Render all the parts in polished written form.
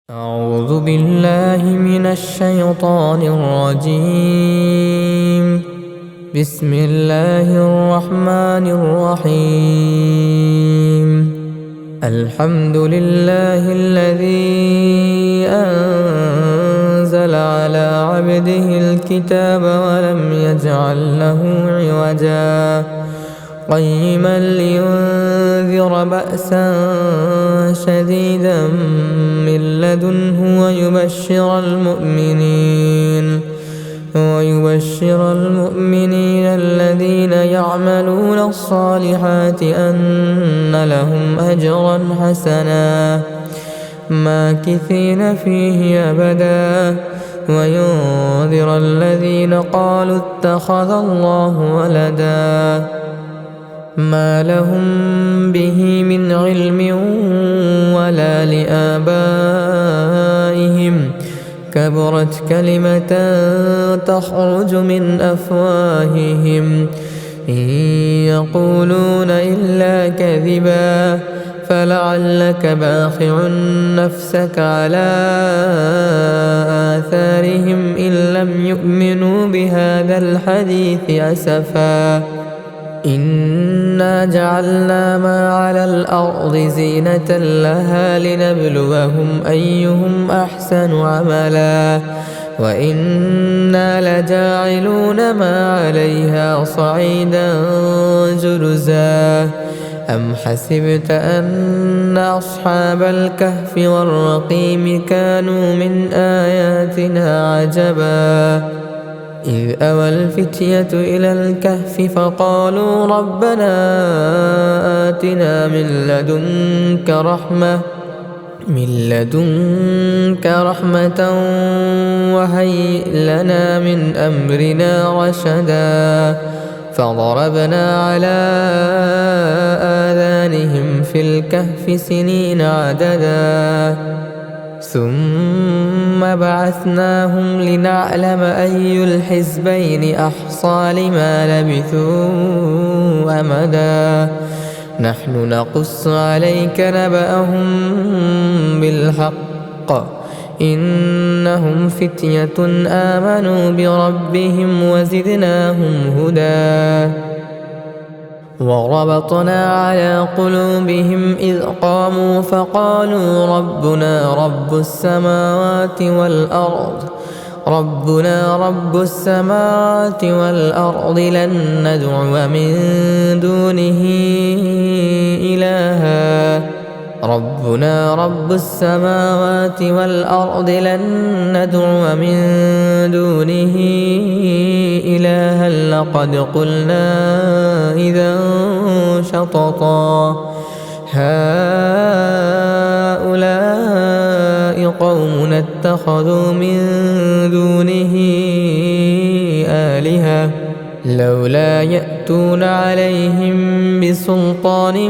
أعوذ بالله من الشيطان الرجيم. بسم الله الرحمن الرحيم. الحمد لله الذي أنزل على عبده الكتاب ولم يجعل له عوجا قيما لينذر بأسا شديدا من لدنه ويبشر المؤمنين الذين يعملون الصالحات أن لهم أجرا حسنا ماكثين فيه أبدا وينذر الذين قالوا اتخذ الله ولدا ما لهم به من علم ولا لآبائهم كبرت كلمة تخرج من أفواههم إن يقولون إلا كذبا فلعلك باخع نفسك على آثارهم إن لم يؤمنوا بهذا الحديث أسفا إنا جعلنا ما على الأرض زينة لها لنبلوهم أيهم أحسن عملا وإنا لجاعلون ما عليها صعيدا جرزا أم حسبت أن أصحاب الكهف والرقيم كانوا من آياتنا عجبا إذ أوى الفتية إلى الكهف فقالوا ربنا آتنا من لدنك رحمة وهيئ لنا من أمرنا رشدا فضربنا على آذانهم في الكهف سنين عددا ثم بعثناهم لنعلم أي الحزبين أحصى لما لبثوا أمدا نحن نقص عليك نبأهم بالحق إنهم فتية آمنوا بربهم وزدناهم هدى وربطنا على قلوبهم إذ قاموا فقالوا ربنا رب السماوات والأرض لن ندعو من دونه إلها ربنا رب السماوات والأرض لن ندعو من دونه إلها لقد قلنا إذا شططا هؤلاء قومنا اتخذوا من دونه آلهة لولا يأتون عليهم بسلطان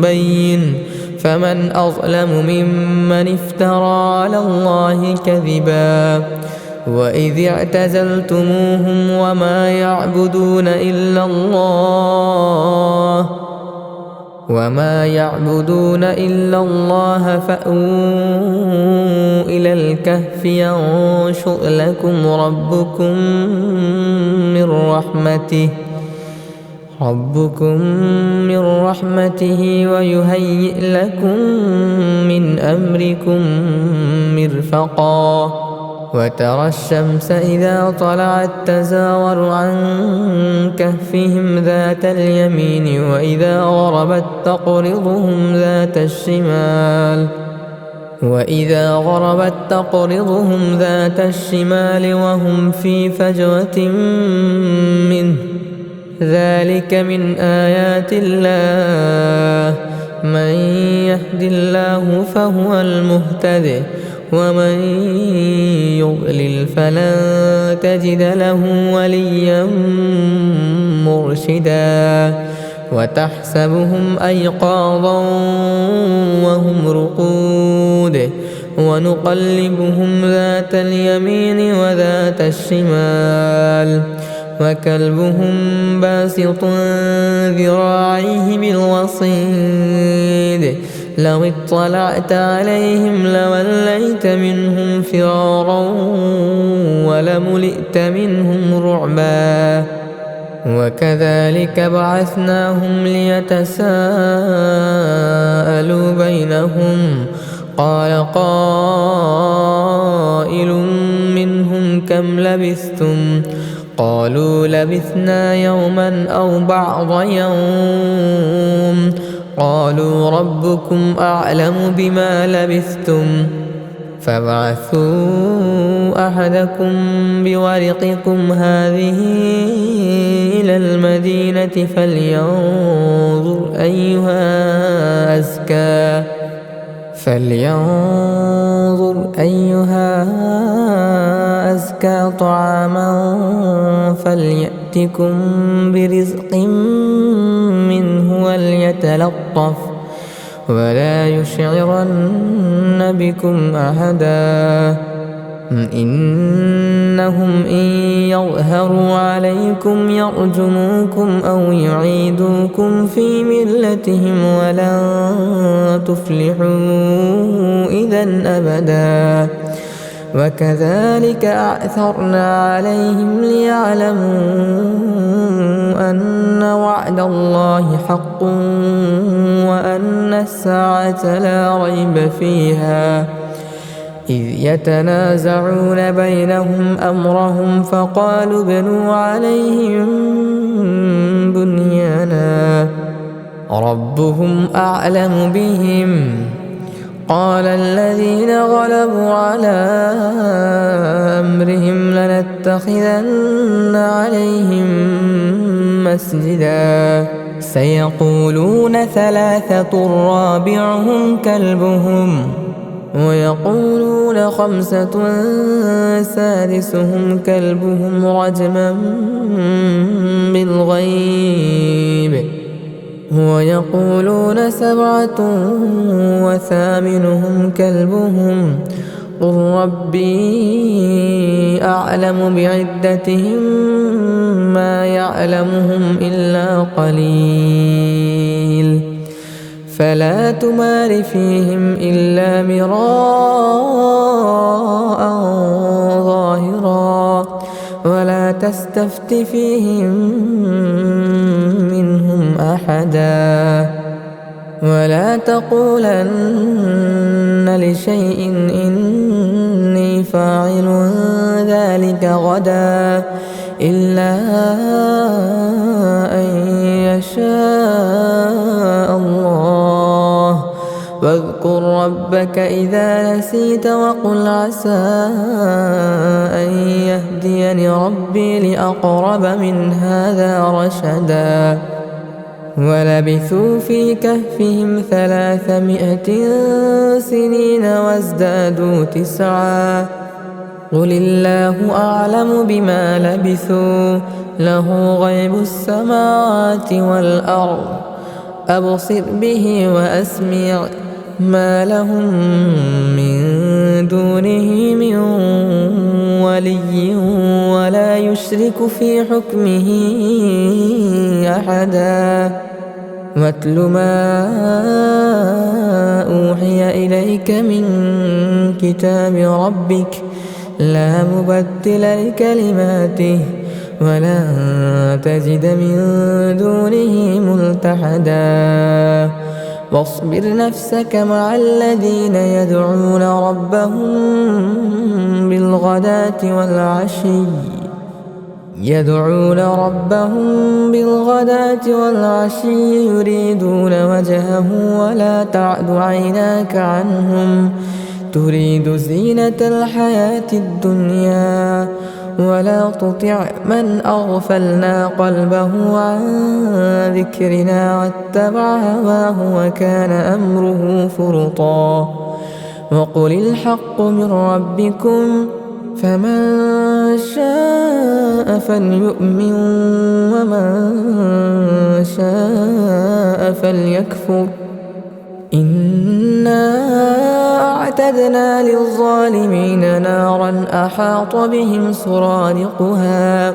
بين فمن أظلم ممن افترى على الله كذبا وإذ اعتزلتموهم وما يعبدون إلا الله فأووا إلى الكهف ينشر لكم ربكم من رحمته ويهيئ لكم من أمركم مرفقا وترى الشمس إذا طلعت تزاور عن كهفهم ذات اليمين وإذا غربت تقرضهم ذات الشمال وهم في فجوة منه ذلك من آيات الله من يهد الله فهو المهتد ومن يضلل فلن تجد له وليا مرشدا وتحسبهم أيقاظا وهم رقود ونقلبهم ذات اليمين وذات الشمال وكلبهم باسط ذراعيه بالوصيد لو اطلعت عليهم لوليت منهم فرارا ولملئت منهم رعبا وكذلك بعثناهم ليتساءلوا بينهم قال قائل منهم كم لبثتم قالوا لبثنا يوما أو بعض يوم قالوا ربكم أعلم بما لبثتم فابعثوا أحدكم بورقكم هذه إلى المدينة فلينظر أيها أزكى طعاما فليأتكم برزق منه وليتلطف ولا يشعرن بكم أحدا إنهم إن يظهروا عليكم يرجموكم أو يعيدوكم في ملتهم ولن تفلحوا إذا أبدا وكذلك أعثرنا عليهم ليعلموا أن وعد الله حق وأن الساعة لا ريب فيها إذ يتنازعون بينهم أمرهم فقالوا ابنوا عليهم بنيانا ربهم أعلم بهم قال الذين غلبوا على أمرهم لنتخذن عليهم مسجدا سيقولون ثلاثة رابعهم كلبهم ويقولون خمسة سادسهم كلبهم رجما بالغيب ويقولون سبعة وثامنهم كلبهم قل ربي أعلم بعدتهم ما يعلمهم إلا قليل فلا تمار فيهم إلا مراء ظاهرا ولا تستفت فيهم منهم أحدا ولا تقولن لشيء إني فاعل ذلك غدا إلا أن يشاء الله واذكر ربك إذا نسيت وقل عسى أن يهديني ربي لأقرب من هذا رشدا ولبثوا في كهفهم 300 سنين وازدادوا 9 قل الله أعلم بما لبثوا له غيب السماوات والأرض أبصر به وأسمع ما لهم من دونه من ولي ولا يشرك في حكمه أحدا واتل ما أوحي إليك من كتاب ربك لا مبدل لكلماته ولا تجد من دونه ملتحدا واصبر نفسك مع الذين يدعون ربهم بالغداة والعشي يريدون وجهه ولا تعد عيناك عنهم تريد زينة الحياة الدنيا ولا تطع من أغفلنا قلبه عن ذكرنا واتبع هواه وكان أمره فرطا وقل الحق من ربكم فمن شاء فليؤمن ومن شاء فليكفر أعتدنا للظالمين نارا أحاط بهم سرادقها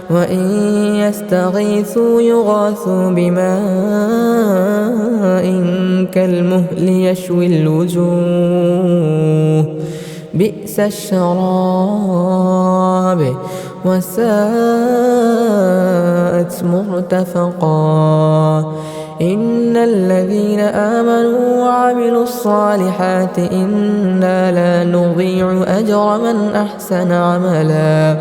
وإن يستغيثوا يغاثوا بماء كالمهل يشوي الوجوه بئس الشراب وساءت مرتفقا إن الذين آمنوا وعملوا الصالحات إنا لا نضيع أجر من أحسن عملا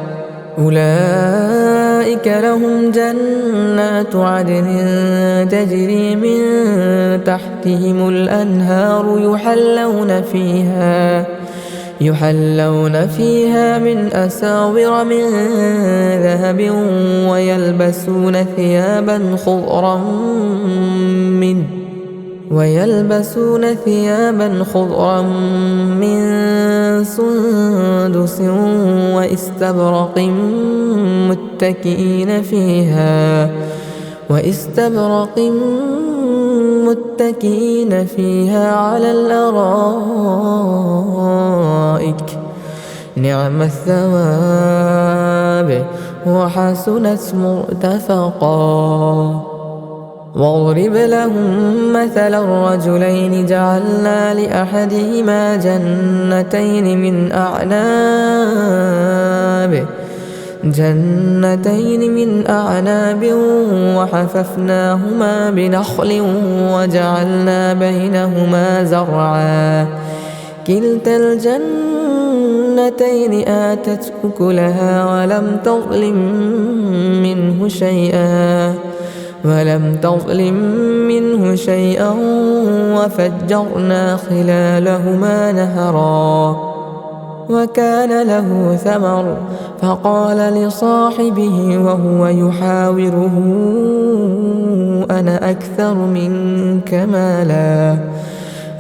أولئك لهم جنات عدن تجري من تحتهم الأنهار يحلون فيها من أساور من ذهب ويلبسون ثيابا خضرا من سندس واستبرق متكئين فيها على الأرائك نعم الثواب وحسنت مرتفقا واضرب لهم مثل الرجلين جعلنا لأحدهما جنتين من أعناب وحففناهما بنخل وجعلنا بينهما زرعا كلتا الجنتين آتت أكلها ولم تظلم منه شيئا وفجرنا خلالهما نهرا وكان له ثمر فقال لصاحبه وهو يحاوره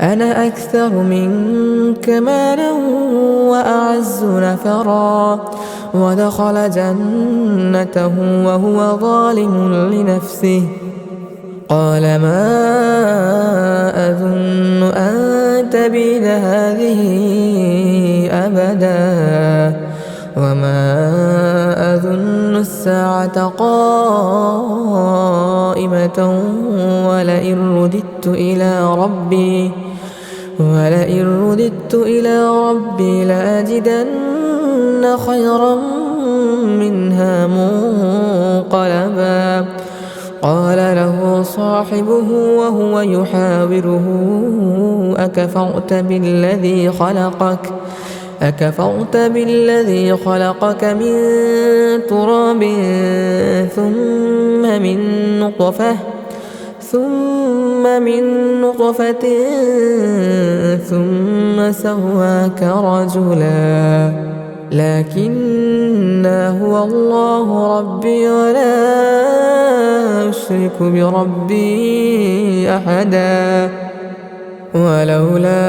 أنا أكثر منك مالا وأعز نفرا ودخل جنته وهو ظالم لنفسه قال ما أظن أن تبيد هذه أبدا وما أظن الساعة قائمة ولئن رددت إلى ربي لأجدن خيرا منها منقلبا قال له صاحبه وهو يحاوره أكفرت بالذي خلقك من تراب ثم من نطفة ثم سواك رجلا لكن هو الله ربي ولا أشرك بربي أحدا ولولا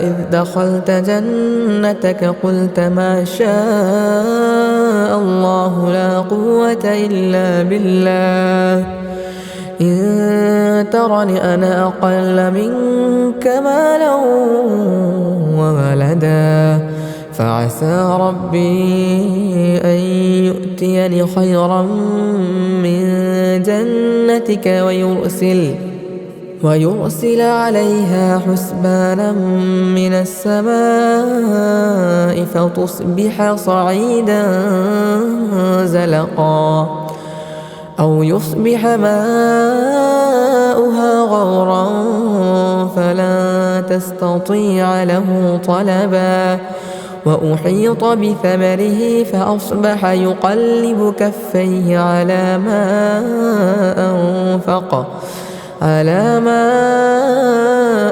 إذ دخلت جنتك قلت ما شاء الله لا قوة إلا بالله إن ترني أنا أقل منك مالا وولدا فعسى ربي أن يؤتيني خيرا من جنتك ويرسل عليها حسبانا من السماء فتصبح صعيدا زلقا أو يصبح ماؤها غورا فلا تستطيع له طلبا وأحيط بثمره فأصبح يقلب كفيه على ما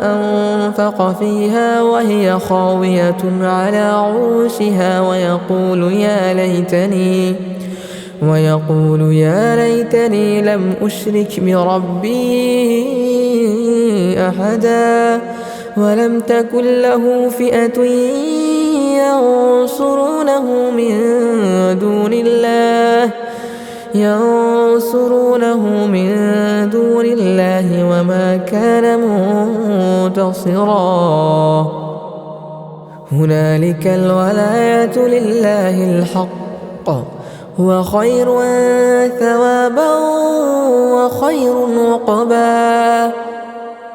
أنفق فيها وهي خاوية على عروشها ويقول يا ليتني لم أشرك بربي أحدا ولم تكن له فئة ينصرونه من دون الله ينصرونه من دون الله وما كان منتصرا هنالك الولاية لله الحق هو خير ثوابا وخير عقبا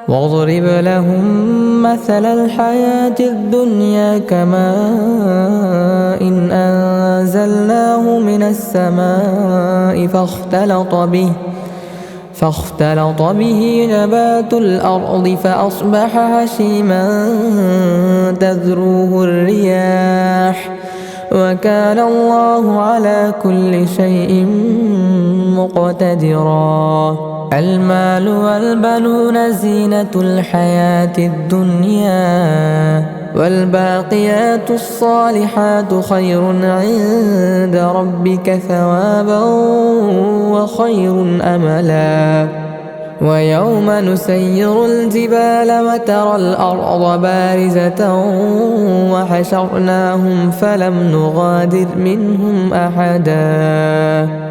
واضرب لهم مثل الحياة الدنيا كماء إن أنزلناه من السماء فاختلط به نبات الأرض فأصبح هشيما تذروه الرياح وكان الله على كل شيء مقتدرا المال والبنون زينة الحياة الدنيا والباقيات الصالحات خير عند ربك ثوابا وخير أملا ويوم نسير الجبال وترى الأرض بارزة وحشرناهم فلم نغادر منهم أحدا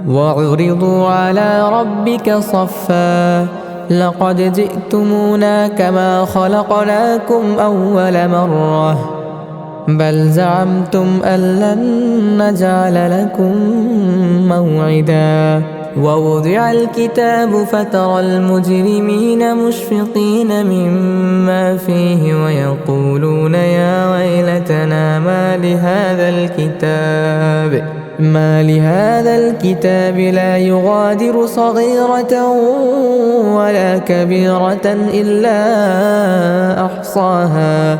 وعرضوا على ربك صفا لقد جئتمونا كما خلقناكم أول مرة بل زعمتم أن لن نجعل لكم موعدا ووضع الكتاب فترى المجرمين مشفقين مما فيه ويقولون يا ويلتنا ما لهذا الكتاب لا يغادر صغيرة ولا كبيرة إلا أحصاها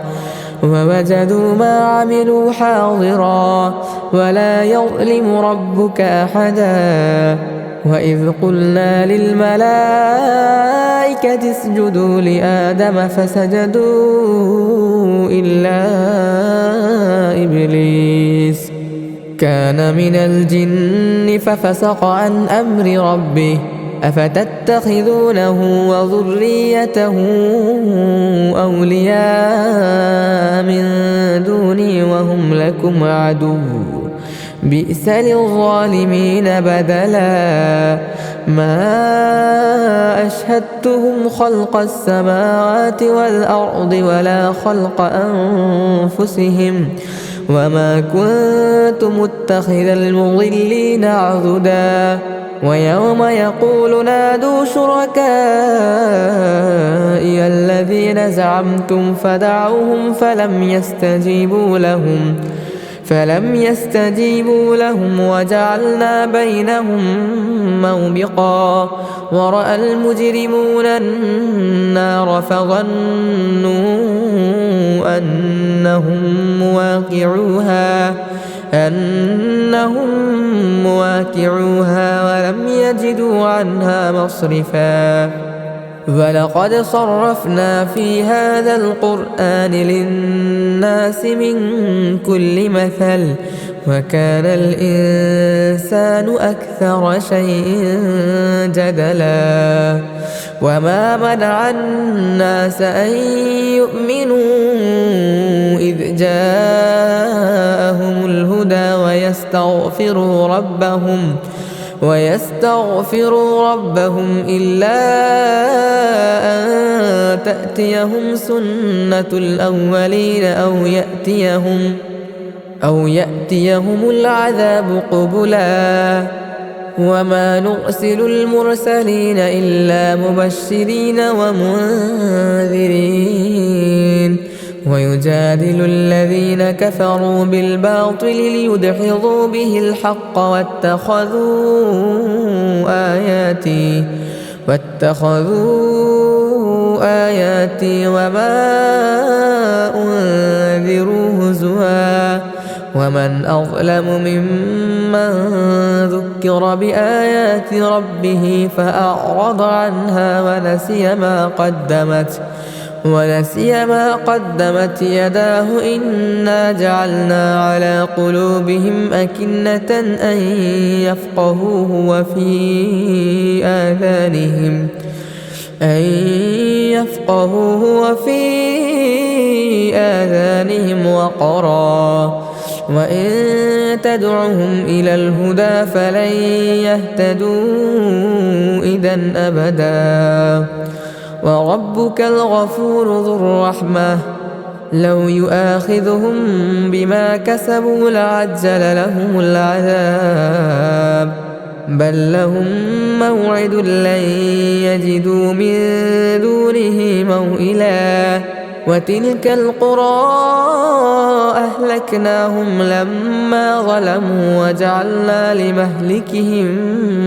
ووجدوا ما عملوا حاضرا ولا يظلم ربك أحدا وإذ قلنا للملائكة اسجدوا لآدم فسجدوا إلا إبليس كان من الجن ففسق عن أمر ربه أفتتخذونه وذريته أولياء من دوني وهم لكم عدو بئس للظالمين بدلا ما أشهدتهم خلق السماوات والأرض ولا خلق أنفسهم وما كنت متخذ المضلين عضدا ويوم يقول نادوا شركائي الذين زعمتم فدعوهم فلم يستجيبوا لهم وجعلنا بينهم موبقا ورأى المجرمون النار فظنوا أنهم مواقعوها ولم يجدوا عنها مصرفا ولقد صرفنا في هذا القرآن للناس من كل مثل وكان الإنسان أكثر شيء جدلا وما منع الناس أن يؤمنوا إذ جاءهم الهدى ويستغفروا ربهم إلا أن تأتيهم سنة الأولين أو يأتيهم العذاب قبلا وما نرسل المرسلين إلا مبشرين ومنذرين ويجادل الذين كفروا بالباطل ليدحضوا به الحق واتخذوا آياتي وما أنذروا هزوا ومن أظلم ممن ذكر بآيات ربه فأعرض عنها ونسي ما قدمت يداه إنا جعلنا على قلوبهم أكنة أن يفقهوه وفي آذانهم وقرا وإن تدعهم إلى الهدى فلن يهتدوا إذا أبدا وربك الغفور ذو الرحمة لو يؤاخذهم بما كسبوا لعجل لهم العذاب بل لهم موعد لن يجدوا من دونه موئلا وتلك القرى أهلكناهم لما ظلموا وجعلنا لمهلكهم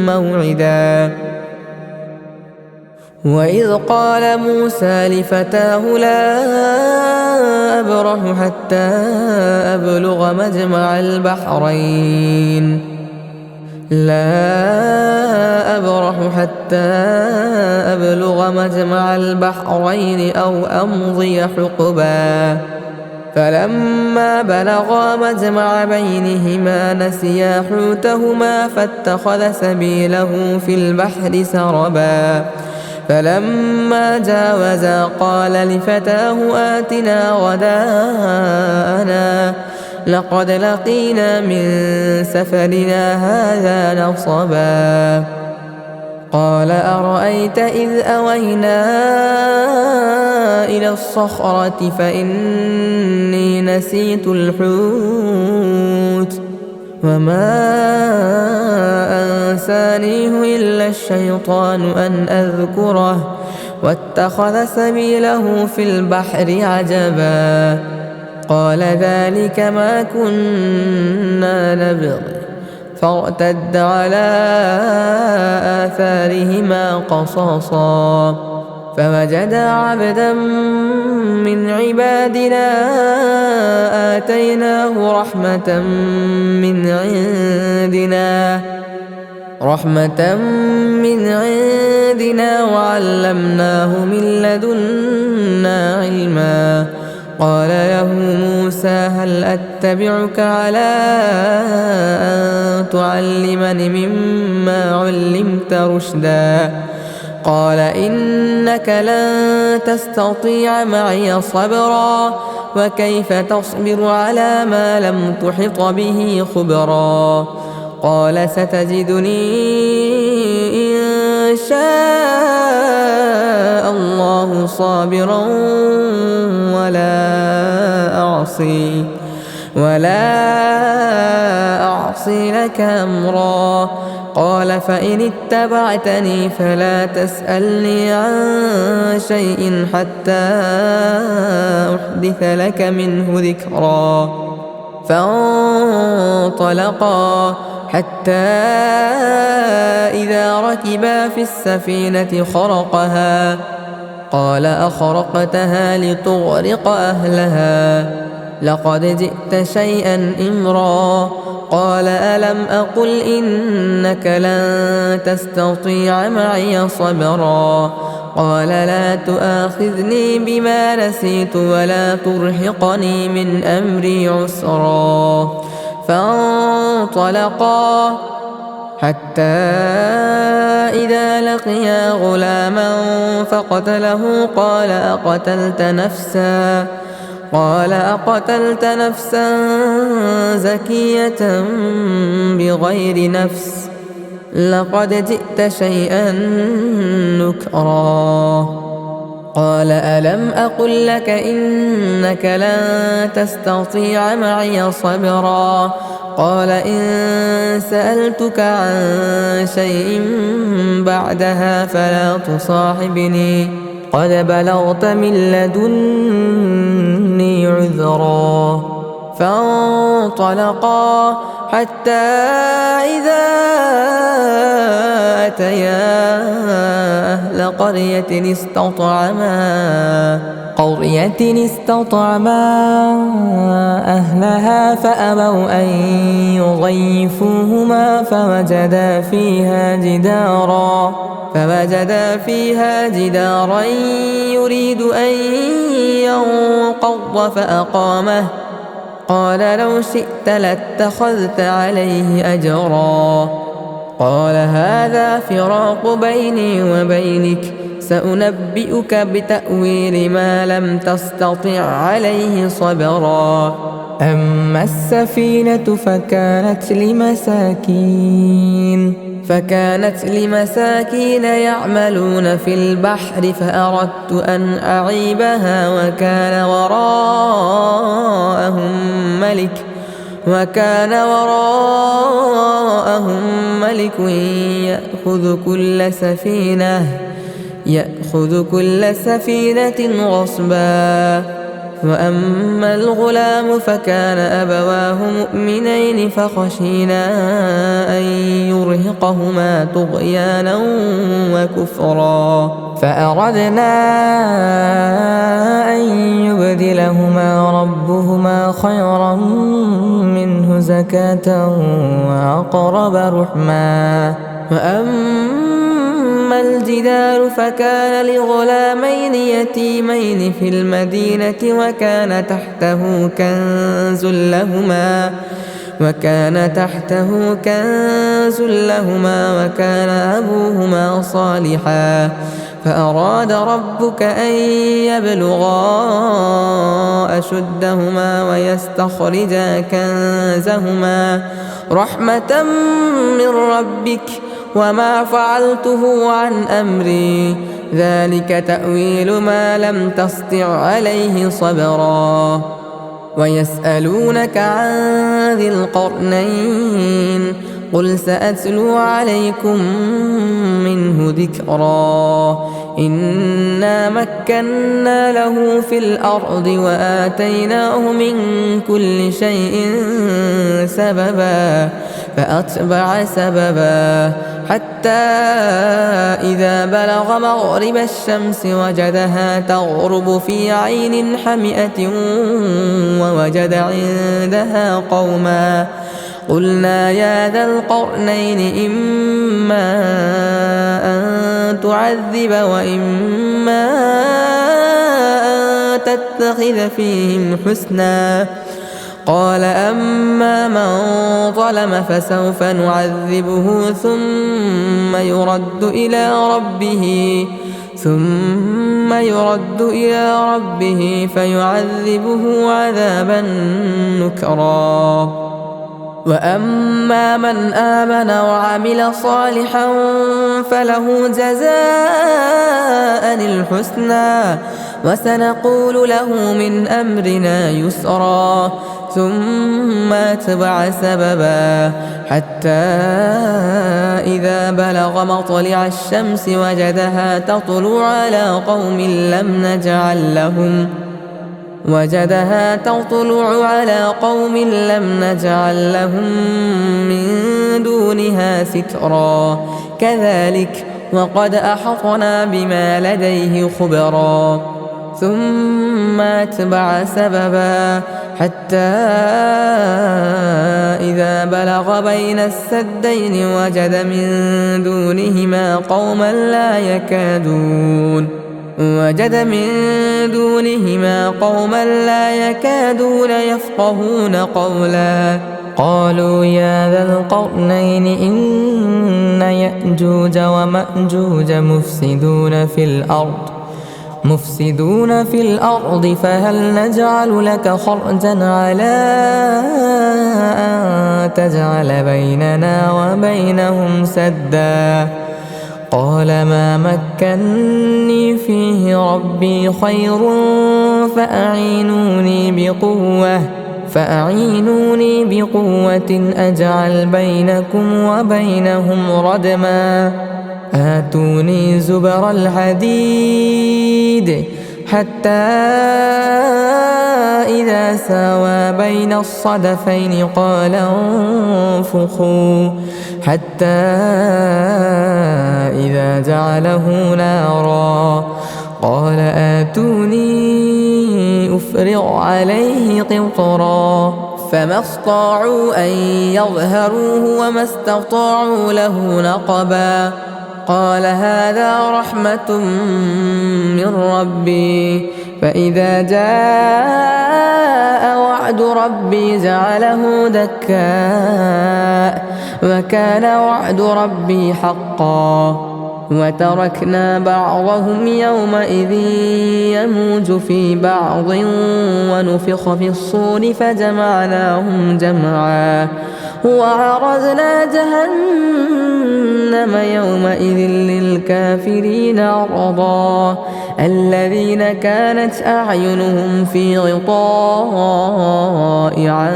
موعدا وإذ قال موسى لفتاه لا أبرح حتى أبلغ مجمع البحرين أو أمضي حقبا فلما بلغا مجمع بينهما نسيا حوتهما فاتخذ سبيله في البحر سربا فلما جاوزا قال لفتاه آتنا غداءنا لقد لقينا من سفرنا هذا نصبا قال أرأيت إذ أوينا إلى الصخرة فإني نسيت الحوت وما أنسانيه إلا الشيطان أن أذكره واتخذ سبيله في البحر عجبا قال ذلك ما كنا نبغي فارتد على آثارهما قصصا فوجدا عبدا من عبادنا آتيناه رحمة من عندنا وعلمناه من لدنا علما قال له موسى هل أتبعك على أن تعلمني مما علمت رشدا قال إنك لن تستطيع معي صبرا وكيف تصبر على ما لم تحط به خبرا قال ستجدني إن شاء الله صابرا ولا أعصي لك أمرا قال فإن اتبعتني فلا تسألني عن شيء حتى أحدث لك منه ذكرا فانطلقا حتى إذا ركبا في السفينة خرقها قال أخرقتها لتغرق أهلها لقد جئت شيئا إمرا قال ألم أقل إنك لن تستطيع معي صبرا قال لا تؤاخذني بما نسيت ولا ترهقني من أمري عسرا فانطلقا حتى إذا لقيا غلاما فقتله قال أقتلت نفسا زكية بغير نفس لقد جئت شيئا نكرا قال ألم أقل لك إنك لن تستطيع معي صبرا قال إن سألتك عن شيء بعدها فلا تصاحبني قد بلغت من لدني عذرا فانطلقا حتى إذا أتيا أهل قرية استطعما أهلها فأبوا أن يضيفوهما فوجدا فيها جدارا يريد أن ينقض فأقامه قال لو شئت لاتخذت عليه أجرا قال هذا فراق بيني وبينك سأنبئك بتأويل ما لم تستطع عليه صبرا أما السفينة فكانت لمساكين يعملون في البحر فأردت أن أعيبها وكان وراءهم ملك يأخذ كل سفينة غصبا وأما الغلام فكان أبواه مؤمنين فخشينا أن يرهقهما طغيانا وكفرا فأردنا أن يبدلهما ربهما خيرا منه زكاة وأقرب رحما وأما الجدار فكان لغلامين يتيمين في المدينة وكان تحته كنز لهما وكان أبوهما صالحا فأراد ربك أن يبلغا أشدهما ويستخرجا كنزهما رحمة من ربك وما فعلته عن أمري ذلك تأويل ما لم تسطع عليه صبرا ويسألونك عن ذي القرنين قل سأتلو عليكم منه ذكرا إنا مكنا له في الأرض وآتيناه من كل شيء سببا فأتبع سببا حتى إذا بلغ مغرب الشمس وجدها تغرب في عين حمئة ووجد عندها قوما قلنا يا ذا القرنين إما أن تعذب وإما أن تتخذ فيهم حسنا قال أما من ظلم فسوف نعذبه ثم يرد إلى ربه فيعذبه عذابا نكرا وأما من آمن وعمل صالحا فله جزاء الحسنى وسنقول له من أمرنا يسرا ثم أتبع سببا حتى إذا بلغ مطلع الشمس وجدها تطلع على قوم لم نجعل لهم من دونها سترا كذلك وقد أحطنا بما لديه خبرا ثم أتبع سببا حتى إذا بلغ بين السدين وجد من دونهما قوما لا يكادون يفقهون قولا قالوا يا ذا القرنين إن يأجوج ومأجوج مفسدون في الأرض فهل نجعل لك خرجا على أن تجعل بيننا وبينهم سدا قال ما مكني فيه ربي خير فأعينوني بقوة أجعل بينكم وبينهم ردما آتوني زبر الحديد حتى إذا ساوى بين الصدفين قال انفخوا حتى إذا جعله نارا قال آتوني أفرغ عليه قطرا فما استطاعوا أن يظهروه وما استطاعوا له نقبا قال هذا رحمة من ربي فإذا جاء وعد ربي جعله دكاء وكان وعد ربي حقا وتركنا بعضهم يومئذ يموج في بعض ونفخ في الصور فجمعناهم جمعا وعرضنا جهنم يومئذ للكافرين عرضا الذين كانت أعينهم في غطاء عن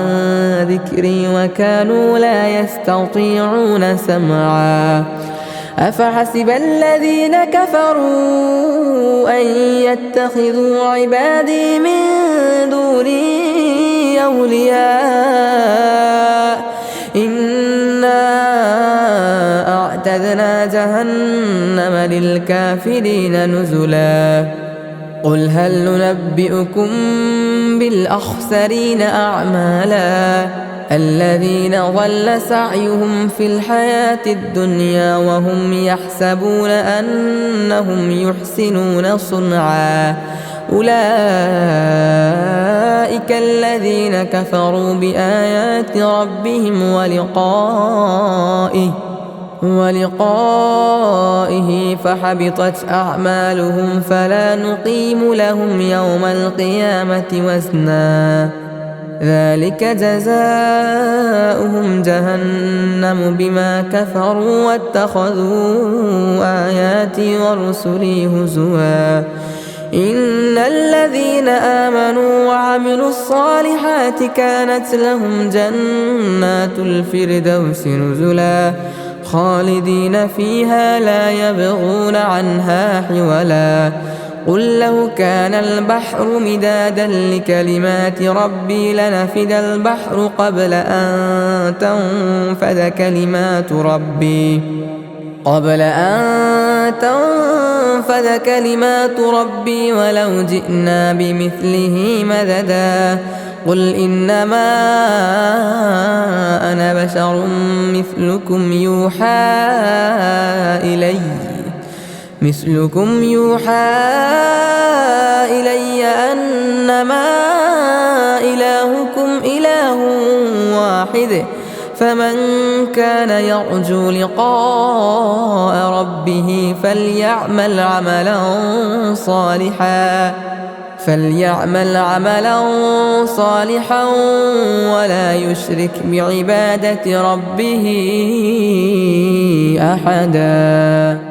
ذكري وكانوا لا يستطيعون سمعا أفحسب الذين كفروا أن يتخذوا عبادي من دوني أولياء إنا أعتدنا جهنم للكافرين نزلا قل هل ننبئكم بالأخسرين أعمالا الذين ضل سعيهم في الحياة الدنيا وهم يحسبون أنهم يحسنون صنعا أولئك الذين كفروا بآيات ربهم ولقائه فحبطت أعمالهم فلا نقيم لهم يوم القيامة وزنا ذلك جزاؤهم جهنم بما كفروا واتخذوا آياتي ورسلي هزوا إن الذين آمنوا وعملوا الصالحات كانت لهم جنات الفردوس نزلا خالدين فيها لا يبغون عنها حولا قل لو كان البحر مدادا لكلمات ربي لنفد البحر قبل أن تنفد كلمات ربي ولو جئنا بمثله مددا قل إنما أنا بشر مثلكم يوحى إلي أنما إلهكم إله واحد فمن كان يرجو لقاء ربه فليعمل عملا صالحا ولا يشرك بعبادة ربه أحدا.